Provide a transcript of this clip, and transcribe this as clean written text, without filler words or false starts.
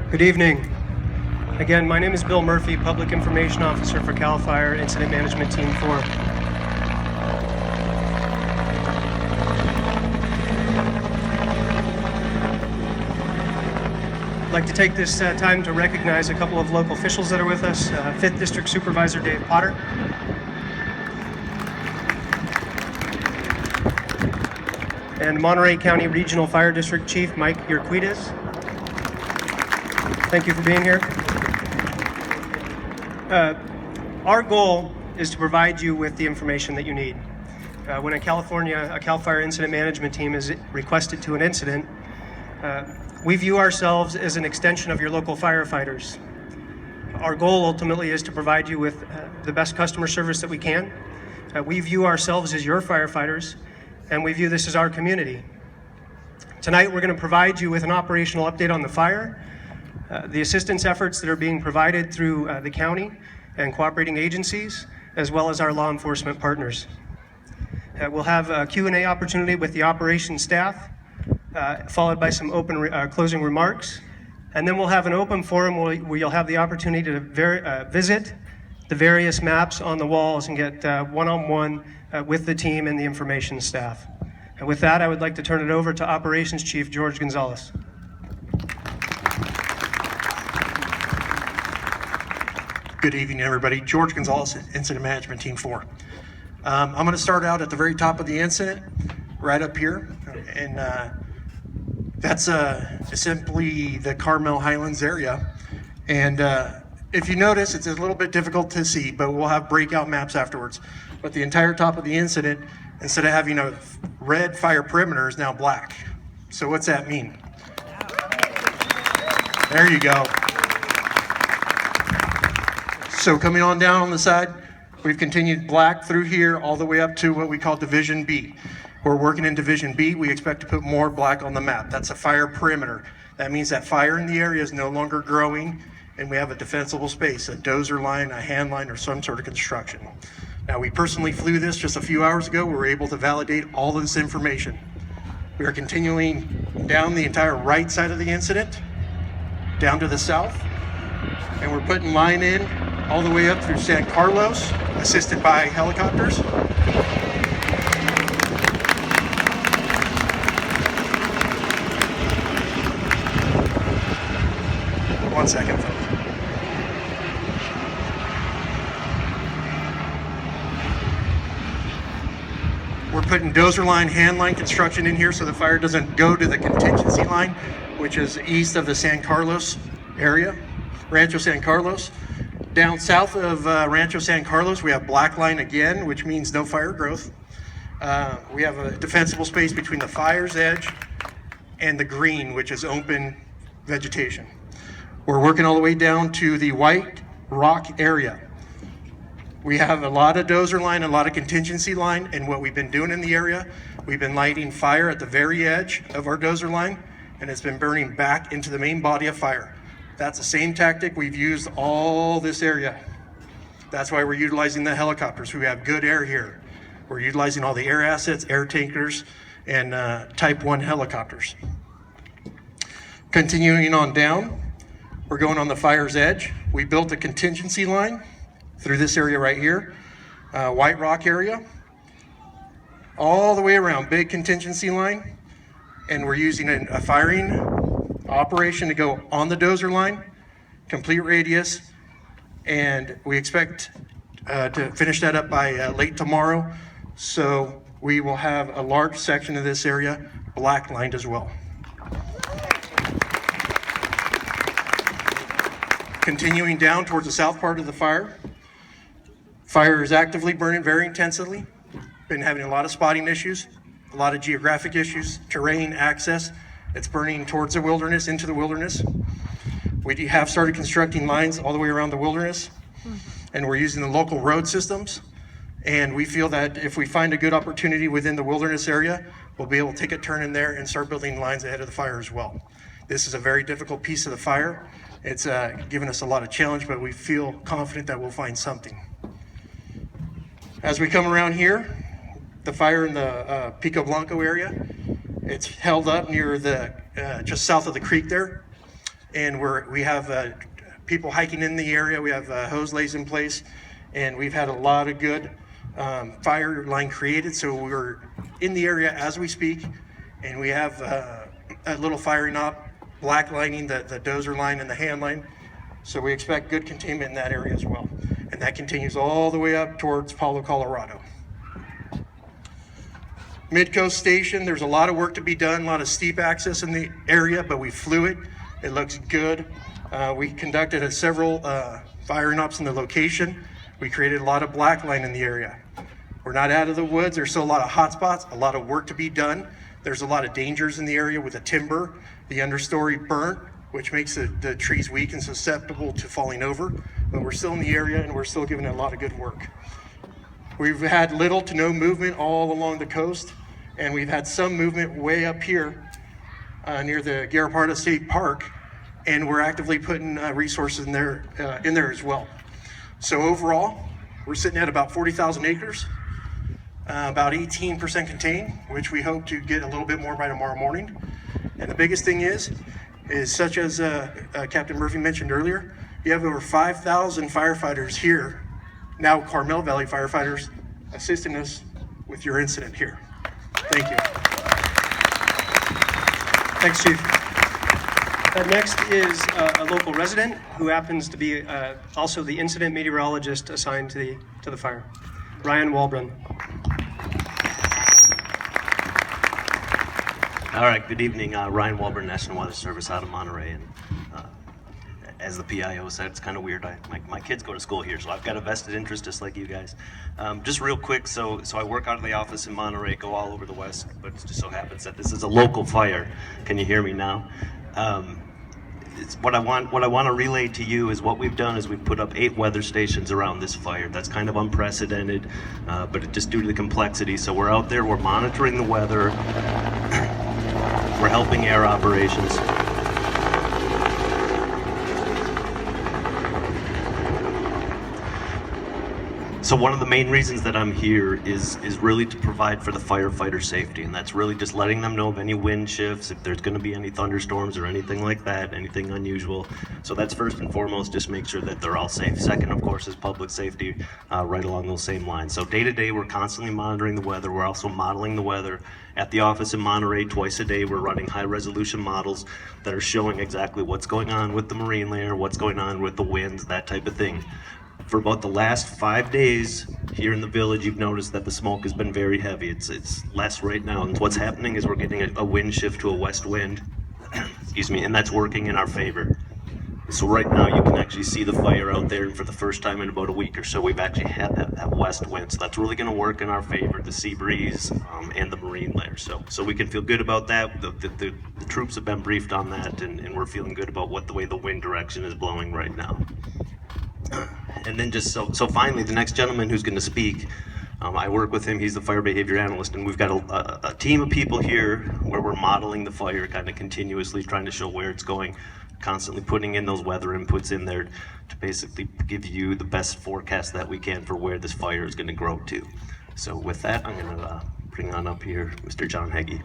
Good evening. Again, my name is Bill Murphy, Public Information Officer for CAL FIRE Incident Management Team 4. I'd like to take this time to recognize a couple of local officials that are with us. 5th District Supervisor Dave Potter. And Monterey County Regional Fire District Chief Mike Urquides. Thank you for being here. Our goal is to provide you with the information that you need. When a CAL FIRE incident management team is requested to an incident, we view ourselves as an extension of your local firefighters. Our goal ultimately is to provide you with the best customer service that we can. We view ourselves as your firefighters, and we view this as our community. Tonight, we're going to provide you with an operational update on the fire, the assistance efforts that are being provided through the county and cooperating agencies, as well as our law enforcement partners. We'll have a Q&A opportunity with the operations staff, followed by some open closing remarks. And then we'll have an open forum where you'll have the opportunity to visit the various maps on the walls and get one-on-one with the team and the information staff. And with that, I would like to turn it over to Operations Chief George Gonzalez. Good evening, everybody. George Gonzalez, Incident Management Team 4. I'm going to start out at the very top of the incident, right up here, and that's simply the Carmel Highlands area. And if you notice, it's a little bit difficult to see, but we'll have breakout maps afterwards. But the entire top of the incident, instead of having a red fire perimeter, is now black. So what's that mean? There you go. So coming on down on the side, we've continued black through here all the way up to what we call Division B. We're working in Division B. We expect to put more black on the map. That's a fire perimeter. That means that fire in the area is no longer growing, and we have a defensible space, a dozer line, a hand line, or some sort of construction. Now, we personally flew this just a few hours ago. We were able to validate all of this information. We are continuing down the entire right side of the incident, down to the south, and we're putting line in all the way up through San Carlos, assisted by helicopters. One second, folks. We're putting dozer line, hand line construction in here so the fire doesn't go to the contingency line, which is east of the San Carlos area, Rancho San Carlos. Down south of Rancho San Carlos, we have black line again, which means no fire growth. We have a defensible space between the fire's edge and the green, which is open vegetation. We're working all the way down to the White Rock area. We have a lot of dozer line, a lot of contingency line, and what we've been doing in the area, we've been lighting fire at the very edge of our dozer line, and it's been burning back into the main body of fire. That's the same tactic we've used all this area. That's why we're utilizing the helicopters. We have good air here. We're utilizing all the air assets, air tankers, and Type 1 helicopters. Continuing on down, we're going on the fire's edge. We built a contingency line through this area right here, White Rock area, all the way around, big contingency line, and we're using a firing operation to go on the dozer line, complete radius, and we expect to finish that up by late tomorrow. So we will have a large section of this area black lined as well. Continuing down towards the south part of the fire. Fire is actively burning very intensely. Been having a lot of spotting issues, a lot of geographic issues, terrain, access. It's burning towards the wilderness, into the wilderness. We have started constructing lines all the way around the wilderness, and we're using the local road systems. And we feel that if we find a good opportunity within the wilderness area, we'll be able to take a turn in there and start building lines ahead of the fire as well. This is a very difficult piece of the fire. It's given us a lot of challenge, but we feel confident that we'll find something. As we come around here, the fire in the Pico Blanco area, it's held up near the, just south of the creek there. and we have people hiking in the area. We have hose lays in place, and we've had a lot of good fire line created. So we're in the area as we speak, and we have a little firing up, black lining the dozer line and the hand line. So we expect good containment in that area as well. And that continues all the way up towards Palo, Colorado. Mid-Coast Station, there's a lot of work to be done, a lot of steep access in the area, but we flew it. It looks good. We conducted several firing ups in the location. We created a lot of black line in the area. We're not out of the woods. There's still a lot of hot spots, a lot of work to be done. There's a lot of dangers in the area with the timber, the understory burnt, which makes the trees weak and susceptible to falling over. But we're still in the area and we're still giving it a lot of good work. We've had little to no movement all along the coast, and we've had some movement way up here near the Garaparda State Park, and we're actively putting resources in there as well. So overall, we're sitting at about 40,000 acres, about 18% contained, which we hope to get a little bit more by tomorrow morning. And the biggest thing is such as Captain Murphy mentioned earlier, you have over 5,000 firefighters here, now Carmel Valley firefighters, assisting us with your incident here. Thank you. Thanks, Chief. Next is a local resident who happens to be also the incident meteorologist assigned to the fire, Ryan Walbrun. All right, good evening. Ryan Walburn, National Weather Service out of Monterey. And as the PIO said, it's kind of weird. My kids go to school here, so I've got a vested interest just like you guys. Just real quick, so I work out of the office in Monterey, go all over the West, but it just so happens that this is a local fire. Can you hear me now? What I want to relay to you is what we've done is we've put up 8 weather stations around this fire. That's kind of unprecedented, but it just due to the complexity. So we're out there, we're monitoring the weather. We're helping air operations. So one of the main reasons that I'm here is really to provide for the firefighter safety, and that's really just letting them know of any wind shifts, if there's going to be any thunderstorms or anything like that, anything unusual. So that's first and foremost, just make sure that they're all safe. Second, of course, is public safety, right along those same lines. So day to day, we're constantly monitoring the weather. We're also modeling the weather. At the office in Monterey, twice a day, we're running high-resolution models that are showing exactly what's going on with the marine layer, what's going on with the winds, that type of thing. For about the last 5 days here in the village, you've noticed that the smoke has been very heavy. It's less right now. And what's happening is we're getting a wind shift to a west wind, excuse me, and that's working in our favor. So right now you can actually see the fire out there, and for the first time in about a week or so, we've actually had that west wind. So that's really going to work in our favor, the sea breeze and the marine layer. So we can feel good about that. The troops have been briefed on that, and we're feeling good about the way the wind direction is blowing right now. And then just so finally, the next gentleman who's going to speak, I work with him. He's the fire behavior analyst, and we've got a team of people here where we're modeling the fire kind of continuously, trying to show where it's going, constantly putting in those weather inputs in there to basically give you the best forecast that we can for where this fire is going to grow to. So with that, I'm going to bring on up here Mr. John Heggie.